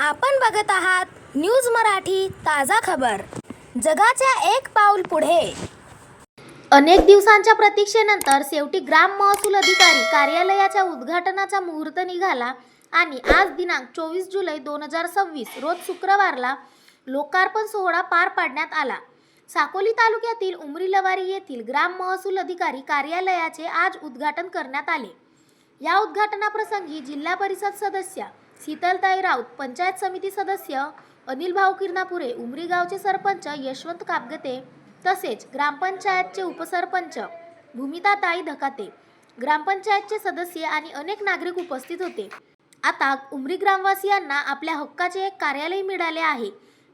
आपण बघत आहात न्यूज मराठी ताजा खबर। जगाच्या एक पाऊल पुढे। अनेक दिवसांच्या प्रतीक्षेनंतर शेवटी ग्राम महसूल अधिकारी कार्यालयाच्या उद्घाटनाचा मुहूर्त निघाला आणि आज दिनांक 24 जुलै 2026 रोज शुक्रवारला लोकार्पण सोहळा पार पाडण्यात आला। साकोली तालुक्यातील उमरी लवारी येथील ग्राम महसूल अधिकारी कार्यालयाचे आज उद्घाटन करण्यात आले। या उद्घाटनाप्रसंगी जिल्हा परिषद सदस्य शीतलताई राऊत, पंचायत समिती सदस्य अनिल भाऊ किरणापुरे, उमरी गावचे सरपंच यशवंत कापगते तसेच ग्रामपंचायतचे उपसरपंच भूमिताताई धकाते, ग्रामपंचायतचे सदस्य आणि अनेक नागरिक उपस्थित होते। आता उमरी ग्रामवासियांना आपल्या हक्काचे एक कार्यालय मिळाले आहे।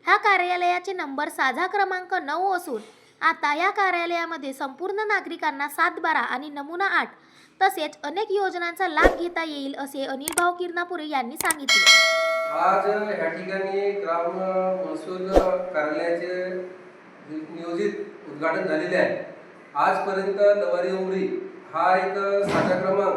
ह्या कार्यालयाचे नंबर साधा क्रमांक 9 असून आता या कार्यालयामध्ये संपूर्ण नागरिकांना 7/12 आणि नमुना 8 तसेच अनेक योजनांचा लाभ घेता येईल असे अनिल भाऊ किरणापुरे यांनी सांगितले। आज या ठिकाणी ग्राम महसूल कार्यालयाचे नियोजित उद्घाटन झालेले आहे। आजपर्यंत लवारी उमरी हा एक साधा क्रमांक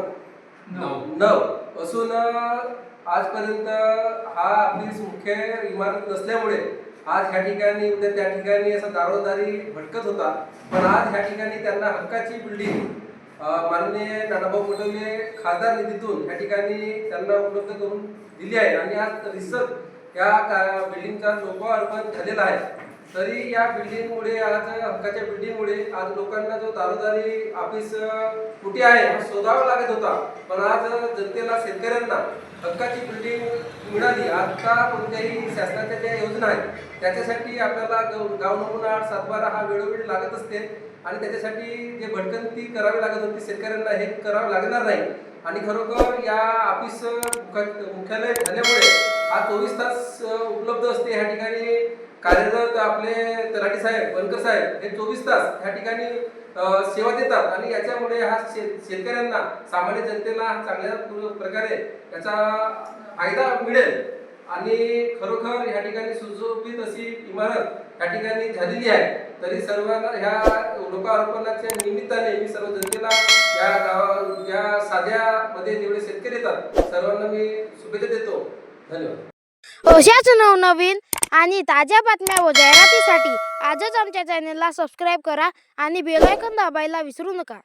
9 असून आजपर्यंत हा आपली मुख्य इमारत नसल्यामुळे आज ह्या ठिकाणी उद्या त्या ठिकाणी असं दारोदारी भटकत होता, पण आज ह्या ठिकाणी त्यांना हक्काची बिल्डिंग माननीय नानाभाऊ पटोले खासदार निधीतून या ठिकाणी त्यांना उपलब्ध करून दिली आहे आणि आज रिसर्च या बिल्डिंगचा लोकार्पण झालेला आहे। तरी या बिल्डिंगमुळे आज हक्काच्या बिल्डिंगमुळे आज लोकांना जो दारोदारी ऑफिस कुठे आहे हा शोधावा लागत होता, पण आज जनतेला शेतकऱ्यांना हक्काची बिल्डिंग मिळाली। आता कोणत्याही शासनाच्या ज्या योजना आहेत त्याच्यासाठी आपल्याला गाव नमुना 8, 7/12 हा वेळोवेळी लागत असते आणि त्याच्यासाठी जे भटकंती करावी लागत होती शेतकऱ्यांना हे करावं लागणार नाही। आणि खरोखर या ऑफिस मुख्यालय झाल्यामुळे आज 24 तास उपलब्ध असते। ह्या ठिकाणी कार्यरत आपले तलाठी साहेब, बनकर साहेब हे 24 तास ह्या ठिकाणी सेवा देतात आणि याच्यामुळे हा शेतकऱ्यांना, सामान्य जनतेला चांगल्या प्रकारे याचा फायदा मिळेल आणि खरोखर ह्या ठिकाणी सुशोभित अशी इमारत या ठिकाणी झालेली आहे। तरी सर्वांना ह्या लोकार्पणाच्या निमित्ताने मी सर्व जनतेला या साध्यामध्ये जेवढे शेतकरी येतात सर्वांना मी शुभेच्छा देतो। धन्यवाद। अशाच नवनवीन आणि ताज्या बातम्या व जाहिरातीसाठी आजच आमच्या चॅनलला सबस्क्राईब करा आणि बेल आयकॉन दाबायला विसरू नका।